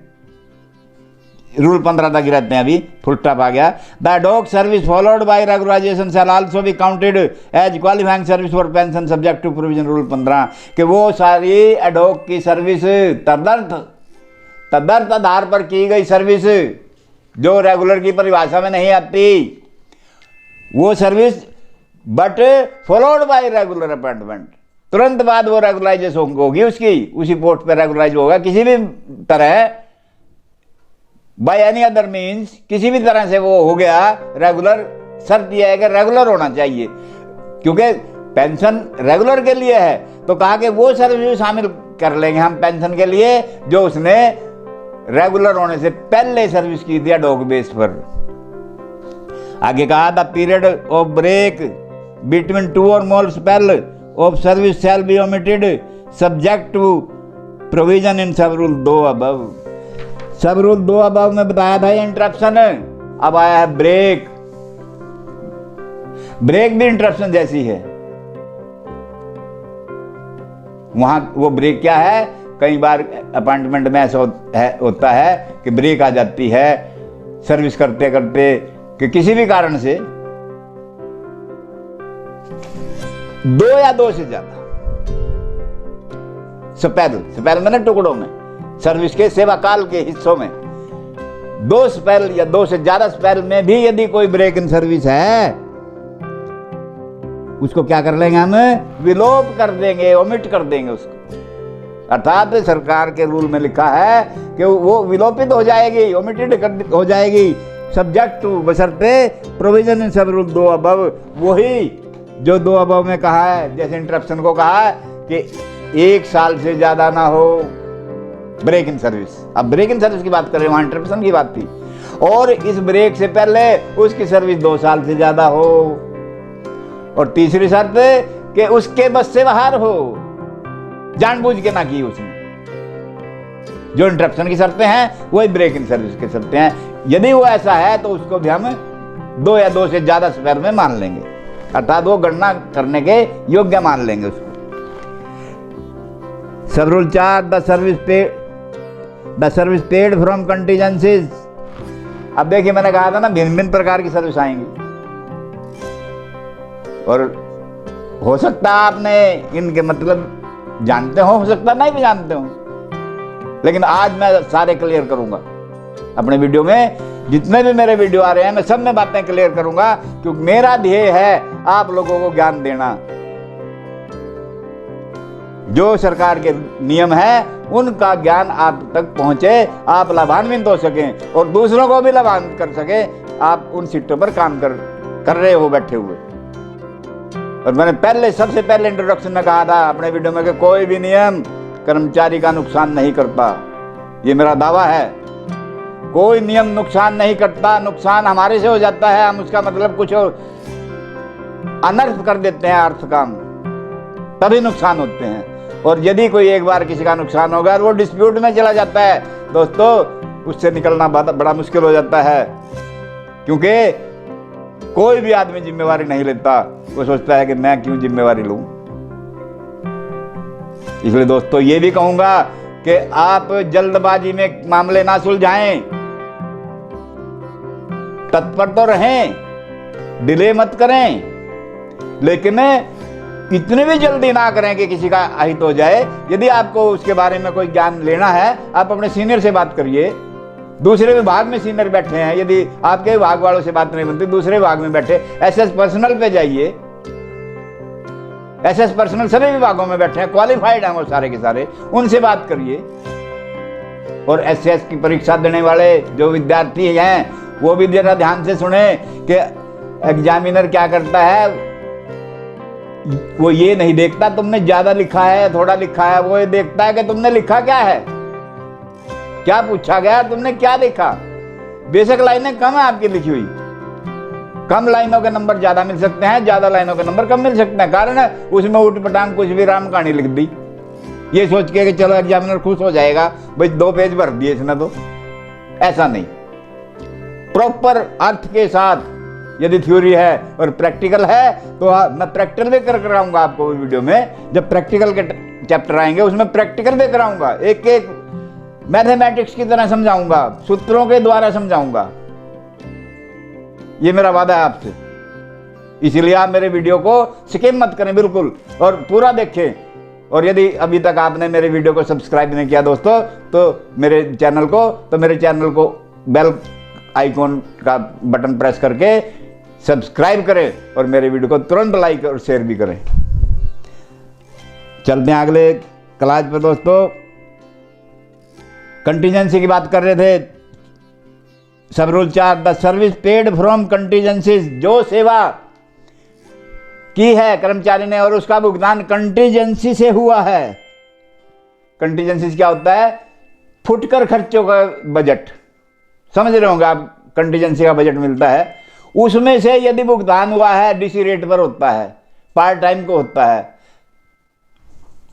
rule 15 तक रहते हैं अभी, फुल स्टॉप आ गया। The ad hoc service followed by regularisation shall also be counted as qualifying service for pension subject to provision rule 15, कि वो सारी एडहॉक की सर्विस तदर्थ आधार पर की गई सर्विस जो रेगुलर की परिभाषा में नहीं आती, वो service but followed by regular appointment, तुरंत बाद वो रेगुलराइजेशन होगी उसकी, उसी पोस्ट पे रेगुलराइज होगा किसी भी तरह, बाय एनी अदर मीन्स, किसी भी तरह से वो हो गया रेगुलर। शर्त यह है कि रेगुलर होना चाहिए, क्योंकि पेंशन रेगुलर के लिए है, तो कहा कि वो सर्विस शामिल कर लेंगे हम पेंशन के लिए जो उसने रेगुलर होने से पहले सर्विस की थी एडहॉक बेस पर। आगे कहा the period of break between 2 or more spell of service shall be omitted subject to provision in sub rule 2 above. Sub rule 2 above में बताया था इंटरप्शन, अब आया है ब्रेक। ब्रेक भी इंटरप्शन जैसी है। वहां वो ब्रेक क्या है, कई बार अपॉइंटमेंट में ऐसा होता है कि ब्रेक आ जाती है सर्विस करते करते, कि किसी भी कारण से 2 या 2 से ज्यादा स्पेल में ना, टुकड़ों में, सर्विस के सेवा काल के हिस्सों में 2 स्पेल या 2 से ज्यादा स्पेल में भी यदि कोई ब्रेक इन सर्विस है, उसको क्या कर लेंगे हम, विलोप कर देंगे, ओमिट कर देंगे उसको। अर्थात सरकार के रूल में लिखा है कि वो विलोपित हो जाएगी, ओमिटेड हो जाएगी, सब्जेक्ट टू, बशर्ते provision in sub rule 2 above, वही जो 2 अबव में कहा है, जैसे इंटरप्शन को कहा है कि 1 साल से ज्यादा ना हो ब्रेक इन सर्विस। अब ब्रेक इन सर्विस की बात कर रहे हैं, वहां इंटरप्शन की बात थी, और इस ब्रेक से पहले उसकी सर्विस 2 साल से ज्यादा हो, और तीसरी शर्त कि उसके बस से बाहर हो, जानबूझ के ना की उसने। जो इंटरप्शन की शर्तें हैं वही ब्रेक इन सर्विस की शर्तें हैं। यदि वो ऐसा है तो उसको भी हम 2 या 2 से ज्यादा स्पेल में मान लेंगे, अर्थात वो गणना करने के योग्य मान लेंगे उसको। सब rule 4, the service paid from contingencies. अब देखिए मैंने कहा था ना भिन्न भिन्न प्रकार की सर्विस आएंगी, और हो सकता है आपने इनके मतलब जानते हो सकता नहीं भी जानते हो, लेकिन आज मैं सारे क्लियर करूंगा अपने वीडियो में। जितने भी मेरे वीडियो आ रहे हैं मैं सब में बातें क्लियर करूंगा, क्योंकि मेरा ध्येय है आप लोगों को ज्ञान देना। जो सरकार के नियम है उनका ज्ञान आप तक पहुंचे, आप लाभान्वित हो सकें और दूसरों को भी लाभान्वित कर सकें। आप उन सीटों पर काम कर रहे हो बैठे हुए। और मैंने सबसे पहले इंट्रोडक्शन में कहा था अपने वीडियो में कि कोई भी नियम कर्मचारी का नुकसान नहीं करता। ये मेरा दावा है, कोई नियम नुकसान नहीं करता। नुकसान हमारे से हो जाता है, हम उसका मतलब कुछ और अनर्थ कर देते हैं, अर्थ काम, तभी नुकसान होते हैं। और यदि कोई एक बार किसी का नुकसान होगा वो डिस्प्यूट में चला जाता है दोस्तों, उससे निकलना बड़ा मुश्किल हो जाता है। क्योंकि कोई भी आदमी जिम्मेवारी नहीं लेता, वो सोचता है कि मैं क्यों जिम्मेवारी लूं। इसलिए दोस्तों ये भी कहूंगा कि आप जल्दबाजी में मामले ना सुलझाएं, तत्पर तो रहें, डिले मत करें, लेकिन इतनी भी जल्दी ना करें कि किसी का अहित हो जाए। यदि आपको उसके बारे में कोई ज्ञान लेना है, आप अपने सीनियर से बात करिए। दूसरे विभाग में सीनियर बैठे हैं, यदि आपके विभाग वालों से बात नहीं बनती, दूसरे विभाग में बैठे एसएस पर्सनल पे जाइए। एसएस पर्सनल सभी विभागों में बैठे हैं, क्वालिफाइड हैं वो सारे के सारे, उनसे बात करिए। और एसएस की परीक्षा देने वाले जो विद्यार्थी हैं वो भी जरा ध्यान से सुने कि एग्जामिनर क्या करता है। वो ये नहीं देखता तुमने ज्यादा लिखा है थोड़ा लिखा है, वो ये देखता है कि तुमने लिखा क्या है, क्या पूछा गया, तुमने क्या लिखा। बेशक लाइनें कम है आपकी लिखी हुई, कम लाइनों के नंबर ज्यादा मिल सकते हैं, ज्यादा लाइनों के नंबर कम मिल सकते हैं। कारण उसमें उठ पटांग कुछ भी राम कहानी लिख दी, ये सोच के कि चलो एग्जामिनर खुश हो जाएगा, भाई 2 पेज भर दिए इसने तो। ऐसा नहीं, प्रॉपर अर्थ के साथ यदि थ्योरी है और प्रैक्टिकल है तो मैं प्रैक्टिकल भी कर कराऊंगा आपको वीडियो में। जब प्रैक्टिकल के चैप्टर आएंगे उसमें प्रैक्टिकल भी कराऊंगा, एक एक मैथमेटिक्स की तरह समझाऊंगा, सूत्रों के द्वारा समझाऊंगा। ये मेरा वादा है आपसे। इसलिए आप मेरे वीडियो को स्किप मत करें बिल्कुल, और पूरा देखें। और यदि अभी तक आपने मेरे वीडियो को सब्सक्राइब नहीं किया दोस्तों, तो मेरे चैनल को बेल आइकॉन का बटन प्रेस करके सब्सक्राइब करें और मेरे वीडियो को तुरंत लाइक और शेयर भी करें। चलते हैं अगले क्लास पर दोस्तों। कंटीजेंसी की बात कर रहे थे। सब rule 4, the service paid from contingencies, जो सेवा की है कर्मचारी ने और उसका भुगतान कंटीजेंसी से हुआ है। कंटीजेंसी क्या होता है? फुटकर खर्चों का बजट, समझ रहे होंगे आप। कंटीजेंसी का बजट मिलता है, उसमें से यदि भुगतान हुआ है डीसी रेट पर होता है, पार्ट टाइम को होता है,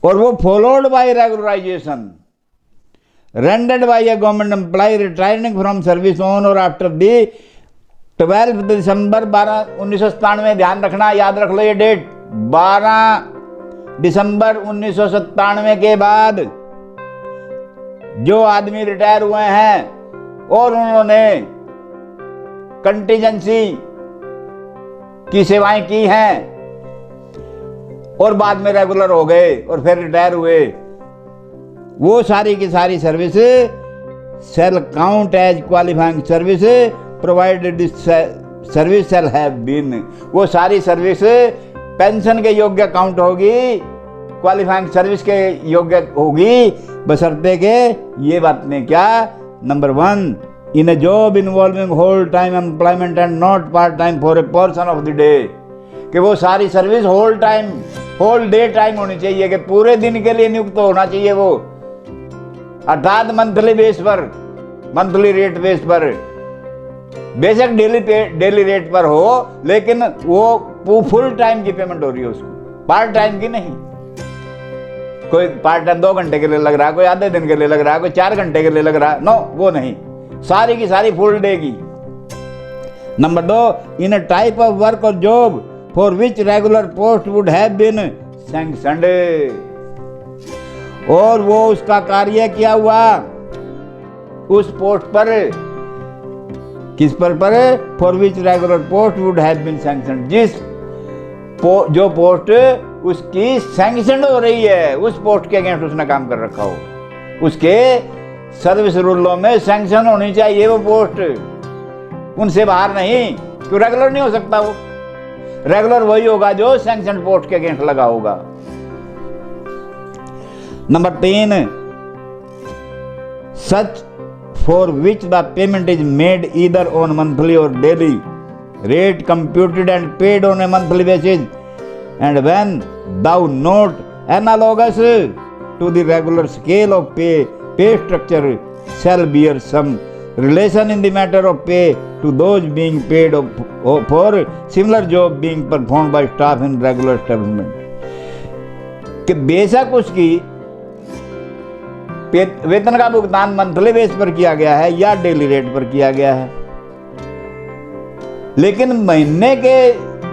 और वो followed by regularisation rendered by a government employ retiring from service on और आफ्टर दी 12 दिसंबर 1997। ध्यान रखना, याद रख लो ये डेट, 12 दिसंबर 1997 के बाद जो आदमी रिटायर हुए हैं और उन्होंने कंटीजेंसी की सेवाएं की हैं और बाद में रेगुलर हो गए और फिर रिटायर हुए, वो सारी की सारी service shall count as qualifying service provided service shall have been, वो सारी सर्विस पेंशन के योग्य काउंट होगी, क्वालिफाइंग सर्विस के योग्य होगी, बशर्ते के ये बात ने क्या, number 1, in a job involving whole time employment and not part time for a portion of the day, कि वो सारी service whole time whole day time होनी चाहिए, कि पूरे दिन के लिए नियुक्त होना चाहिए वो, अर्थात मंथली बेस पर, मंथली रेट बेस पर, बेशक डेली रेट पर हो, लेकिन वो फुल टाइम की पेमेंट हो रही है उसको, पार्ट टाइम की नहीं। कोई पार्ट टाइम 2 घंटे के लिए लग रहा है, कोई आधे दिन के लिए लग रहा है, कोई 4 घंटे के लिए लग रहा है, नो, वो नहीं, सारी की सारी फुल डे की। नंबर 2, in a type of work or job for which regular post would have been sanctioned, और वो उसका कार्य किया हुआ उस पोस्ट पर, किस पर for which regular post would have been sanctioned, जो पोस्ट उसकी सैंक्शन हो रही है, उस पोस्ट के अगेंस्ट उसने काम कर रखा हो, उसके सर्विस रूलों में सैंक्शन होनी चाहिए वो पोस्ट, उनसे बाहर नहीं। क्यों रेगुलर नहीं हो सकता? वो रेगुलर वही होगा जो सैंक्शन पोस्ट के अगेंस्ट लगा होगा। Number 3, such for which the payment is made either on monthly और daily rate computed and paid on a monthly basis, and when thou not analogous to the regular scale of pay structure shall bear some relation in the matter of pay to those being paid for similar job being performed by staff in regular establishment. कि बेशक उसकी वेतन का भुगतान मंथली बेस पर किया गया है या डेली रेट पर किया गया है, लेकिन महीने के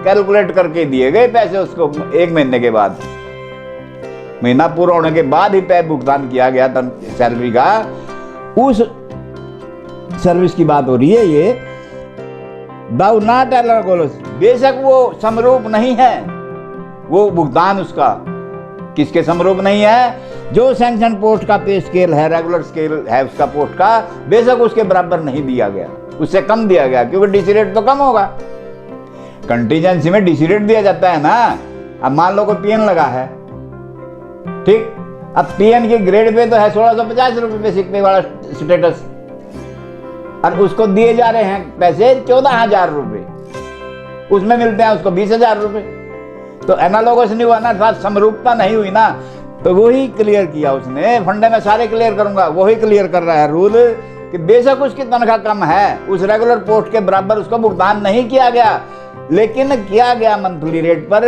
कैलकुलेट करके दिए गए पैसे उसको 1 महीने के बाद, महीना पूरा होने के बाद ही पैसे भुगतान किया गया था सैलरी का, उस सर्विस की बात हो रही है ये। दाउ नॉट एनालोगस, बेशक वो समरूप नहीं है, वो भुगतान उसका किसके समरूप नहीं है, जो सैंक्शन पोस्ट का पे स्केल है, रेगुलर स्केल है उसका पोस्ट का, बेशक उसके बराबर नहीं दिया गया, उससे कम दिया गया, क्योंकि डीसी रेट तो कम होगा। कंटीजेंसी में डीसी रेट दिया जाता है ना। अब मान लो कोई पीएन लगा है, ठीक, अब पीएन की ग्रेड पे तो है 1650 रुपए बेसिक पे वाला स्टेटस, और उसको दिए जा रहे हैं पैसे 14,000 रुपए, उसमें मिलते हैं उसको 20,000 रुपए, तो एनालॉगस नहीं हुआ ना, साथ समरूपता नहीं हुई ना। तो वही क्लियर किया उसने, फंडे में सारे क्लियर करूंगा, वही क्लियर कर रहा है रूल कि बेशक उसकी तनख्वाह कम है, उस रेगुलर पोस्ट के बराबर उसको भुगतान नहीं किया गया, लेकिन किया गया मंथली रेट पर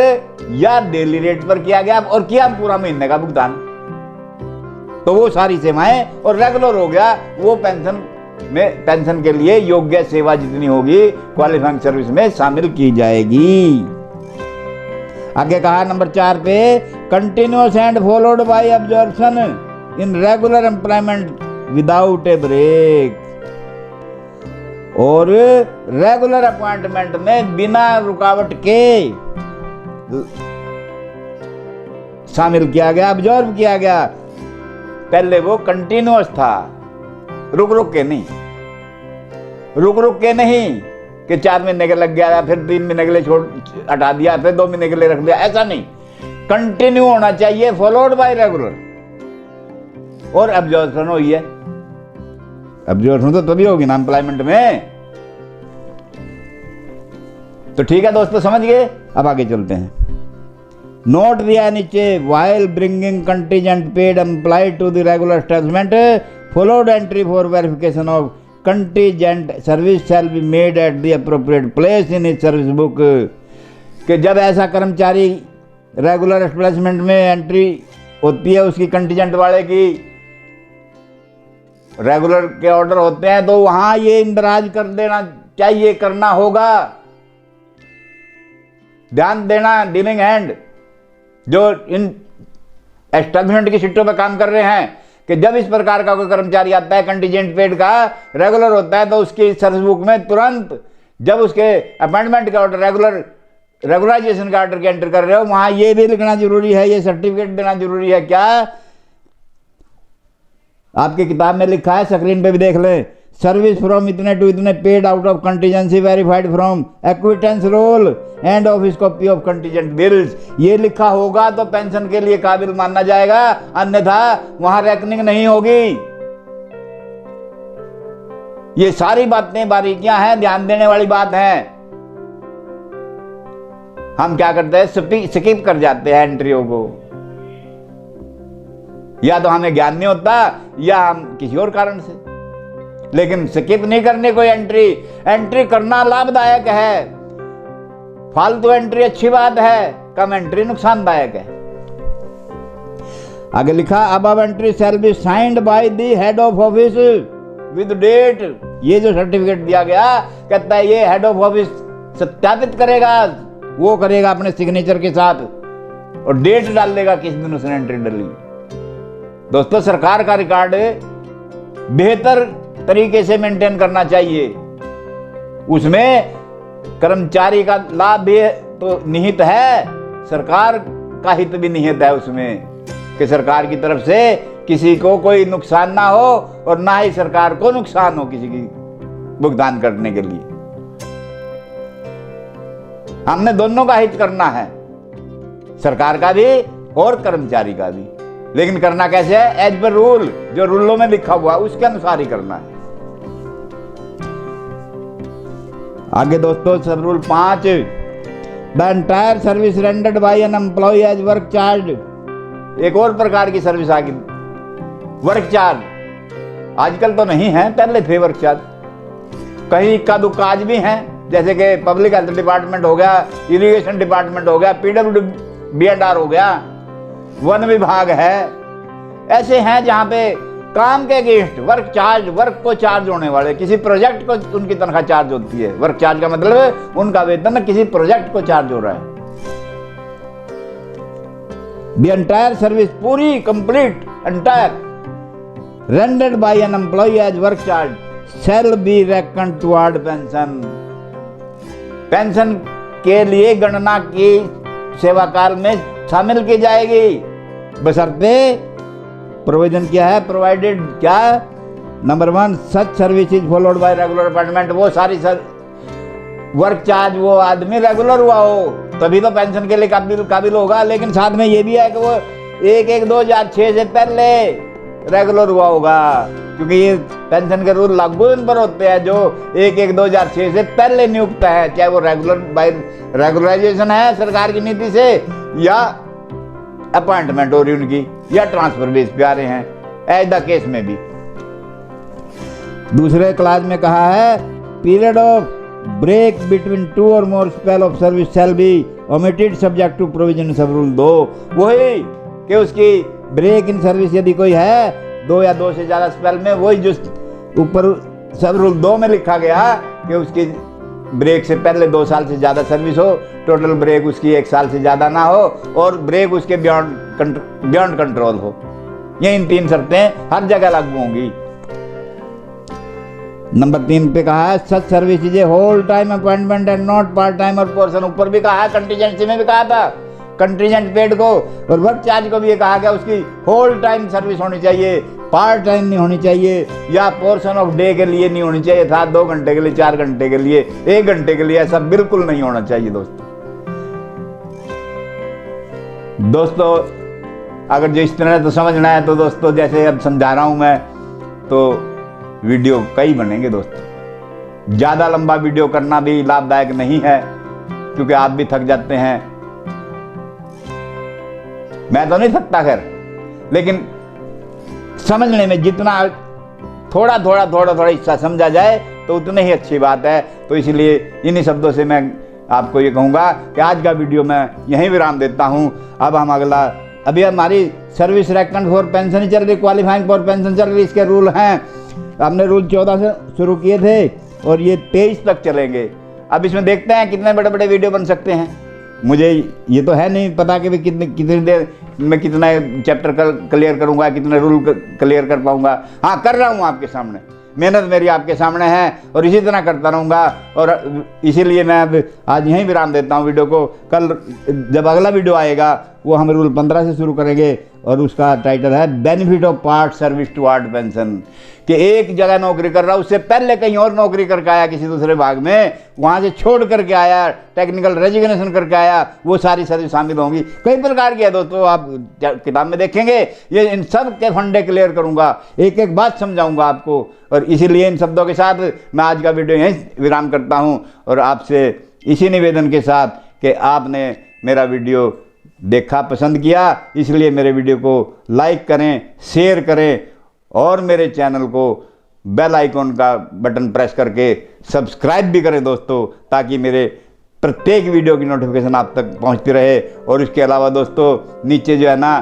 या डेली रेट पर किया गया, और किया पूरा महीने का भुगतान, तो वो सारी सेवाएं और रेगुलर हो गया, वो पेंशन के लिए योग्य सेवा जितनी होगी क्वालिफाइंग सर्विस में शामिल की जाएगी। आगे कहा नंबर 4 पे, continuous and followed by observation in regular employment without a break, और रेगुलर अपॉइंटमेंट में बिना रुकावट के शामिल किया गया, ऑब्जर्व किया गया। पहले वो कंटिन्यूअस था, रुक रुक के नहीं, रुक रुक के नहीं कि 4 महीने के लग गया, फिर 3 महीने के लिए छोड़ हटा दिया, फिर 2 महीने के लिए रख दिया, ऐसा नहीं, कंटिन्यू होना चाहिए, फॉलोड बाय रेगुलर, और ऑब्जर्वेशन हुई है। ऑब्जर्वेशन तो तभी होगी ना एम्प्लॉयमेंट में। तो ठीक है दोस्तों, समझ गए। अब आगे चलते हैं। नोट दिया नीचे, while bringing contingent paid employee to the regular establishment, followed entry for verification of contingent service shall be made at the appropriate place in his service book। कि जब ऐसा कर्मचारी रेगुलर एस्टेब्लिशमेंट में एंट्री होती है उसकी कंटीजेंट वाले की, रेगुलर के ऑर्डर होते हैं, तो वहां ये इंदराज कर देना चाहिए, करना होगा, ध्यान देना डीलिंग हैंड जो इन एस्टेब्लिशमेंट की शिफ्टों पर काम कर रहे हैं, कि जब इस प्रकार का कोई कर्मचारी आता है कंटीजेंट पेड का, रेगुलर होता है, तो उसकी सर्विस बुक में तुरंत जब उसके अपॉइंटमेंट का ऑर्डर, रेगुलराइजेशन का ऑर्डर के एंटर कर रहे हो, वहां ये भी लिखना जरूरी है, ये सर्टिफिकेट देना जरूरी है। क्या आपकी किताब में लिखा है, स्क्रीन पे भी देख लें, सर्विस फ्रॉम इतने टू इतने paid out of contingency verified from acquittance roll and office copy of contingent bills, ये लिखा होगा तो पेंशन के लिए काबिल माना जाएगा, अन्यथा वहां रैकनिंग नहीं होगी। ये सारी बातें बारीकियां हैं, ध्यान देने वाली बात है। हम क्या करते हैं, स्किप कर जाते हैं एंट्रियों को, या तो हमें ज्ञान नहीं होता या हम किसी और कारण से, लेकिन स्किप नहीं करने कोई एंट्री करना लाभदायक है। फालतू एंट्री अच्छी बात है, कम एंट्री नुकसानदायक है। आगे लिखा, अब entry shall be signed by the head of office with date. ये जो सर्टिफिकेट दिया गया, कहता है ये हेड ऑफ ऑफिस सत्यापित करेगा, वो करेगा अपने सिग्नेचर के साथ, और डेट डाल देगा किस दिन उसने एंट्री डाली। दोस्तों, सरकार का रिकॉर्ड बेहतर तरीके से मेंटेन करना चाहिए, उसमें कर्मचारी का लाभ भी तो निहित है, सरकार का हित भी निहित है उसमें, कि सरकार की तरफ से किसी को कोई नुकसान ना हो और ना ही सरकार को नुकसान हो किसी की भुगतान करने के लिए। हमने दोनों का हित करना है, सरकार का भी और कर्मचारी का भी। लेकिन करना कैसे है? एज पर रूल, जो रूलों में लिखा हुआ उसके अनुसार ही करना है। आगे दोस्तों sub rule 5, the entire service rendered by an employ as work charge. एक और प्रकार की सर्विस आ गई, वर्क चार्ज। आजकल तो नहीं है, पहले थे वर्क चार्ज। कहीं इक्का दुक्का आज भी हैं, जैसे कि पब्लिक हेल्थ डिपार्टमेंट हो गया, इरिगेशन डिपार्टमेंट हो गया, PWD-BNR हो गया, वन विभाग है। ऐसे हैं जहां पे काम के अगेंस्ट वर्क चार्ज, वर्क को चार्ज होने वाले, किसी प्रोजेक्ट को उनकी तनख्वाह चार्ज होती है। वर्क चार्ज का मतलब है उनका वेतन किसी प्रोजेक्ट को चार्ज हो रहा है। द एंटायर सर्विस, पूरी complete entire, rendered by an employ as work charge shall be reckon toward pension. Pension के लिए गणना की सेवा काल में शामिल की जाएगी, बशर्ते प्रोविजन क्या है, प्रोवाइडेड क्या, number 1 such service is followed by regular appointment. वो सारी वर्क चार्ज वो आदमी रेगुलर हुआ हो तभी तो पेंशन के लिए काबिल होगा। लेकिन साथ में ये भी है कि वो 1/1/2006 से पहले रेगुलर हुआ होगा, क्योंकि ये पेंशन के रूल लागू इन पर होते हैं जो 1/1/2006 से पहले नियुक्त है, चाहे वो रेगुलराइजेशन है सरकार की नीति से, या अपॉइंटमेंट हो रही उनकी, या ट्रांसफर बेस पे आ रहे हैं, एज द केस में भी। दूसरे क्लास में कहा है period of break between 2 or more spell of service shall be omitted subject to provision sub rule 2। वही कि उसकी ब्रेक इन सर्विस यदि कोई है 2 या 2 से ज्यादा स्पेल में, वही जो ऊपर सब रूल 2 में लिखा गया कि उसकी ब्रेक से पहले 2 साल से ज्यादा सर्विस हो, टोटल ब्रेक उसकी 1 साल से ज्यादा ना हो, और ब्रेक उसके बियॉन्ड कंट्रोल हो। ये इन 3 शर्तें हर जगह लागू होंगी। नंबर 3 पे कहा है such service is a whole time appointment and not part time और पोर्शन। ऊपर भी कहा है, कंटीजेंसी में भी कहा था कंटीजेंट पेड को, और वर्क चार्ज को भी ये कहा गया उसकी होल टाइम सर्विस होनी चाहिए, पार्ट टाइम नहीं होनी चाहिए, या पोर्शन ऑफ डे के लिए नहीं होनी चाहिए था, 2 घंटे के लिए, 4 घंटे के लिए, 1 घंटे के लिए, ऐसा बिल्कुल नहीं होना चाहिए। दोस्तों अगर जो इस तरह तो समझना है तो दोस्तों जैसे अब समझा रहा हूं मैं, तो वीडियो कई बनेंगे दोस्तों। ज्यादा लंबा वीडियो करना भी लाभदायक नहीं है, क्योंकि आप भी थक जाते हैं। मैं तो नहीं थकता खैर, लेकिन समझने में जितना थोड़ा हिस्सा समझा जाए तो उतनी ही अच्छी बात है। तो इसलिए इन्हीं शब्दों से मैं आपको ये कहूँगा कि आज का वीडियो मैं यहीं विराम देता हूँ। अब हम अभी हमारी सर्विस रेकन फॉर पेंशन चल रही, क्वालिफाइंग फॉर पेंशन चल रही, इसके रूल हैं। हमने रूल 14 से शुरू किए थे और ये 23 तक चलेंगे। अब इसमें देखते हैं कितने बड़े बड़े वीडियो बन सकते हैं। मुझे ये तो है नहीं पता कि कितनी देर में कितना चैप्टर क्लियर करूंगा, कितने रूल क्लियर कर पाऊंगा। हाँ, कर रहा हूँ आपके सामने, मेहनत मेरी आपके सामने है और इसी तरह करता रहूँगा। और इसीलिए मैं अब आज यहीं विराम देता हूँ वीडियो को। कल जब अगला वीडियो आएगा वो हम रूल 15 से शुरू करेंगे और उसका टाइटल है benefit of part service toward pension. कि एक जगह नौकरी कर रहा, उससे पहले कहीं और नौकरी करके आया किसी दूसरे भाग में, वहाँ से छोड़ करके आया, टेक्निकल रेजिग्नेशन करके आया, वो सारी सर्विस शामिल होंगी। कई प्रकार की है दोस्तों, आप किताब में देखेंगे। ये इन सब के फंडे क्लियर करूँगा, एक एक बात समझाऊंगा आपको। और इसीलिए इन शब्दों के साथ मैं आज का वीडियो यहीं विराम करता हूँ, और आपसे इसी निवेदन के साथ कि आपने मेरा वीडियो देखा, पसंद किया, इसलिए मेरे वीडियो को लाइक करें, शेयर करें, और मेरे चैनल को बेल आइकॉन का बटन प्रेस करके सब्सक्राइब भी करें दोस्तों, ताकि मेरे प्रत्येक वीडियो की नोटिफिकेशन आप तक पहुंचती रहे। और इसके अलावा दोस्तों नीचे जो है ना,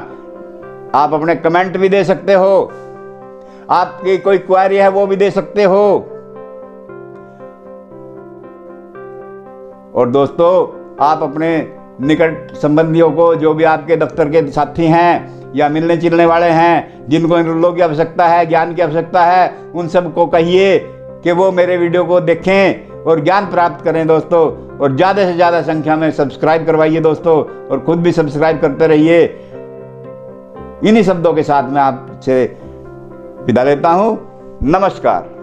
आप अपने कमेंट भी दे सकते हो, आपकी कोई क्वेरी है वो भी दे सकते हो। और दोस्तों आप अपने निकट संबंधियों को, जो भी आपके दफ्तर के साथी हैं या मिलने चिलने वाले हैं, जिनको इन रूलों की आवश्यकता है, ज्ञान की आवश्यकता है, उन सबको कहिए कि वो मेरे वीडियो को देखें और ज्ञान प्राप्त करें दोस्तों। और ज़्यादा से ज़्यादा संख्या में सब्सक्राइब करवाइए दोस्तों, और खुद भी सब्सक्राइब करते रहिए। इन्हीं शब्दों के साथ मैं आपसे विदा लेता हूँ। नमस्कार।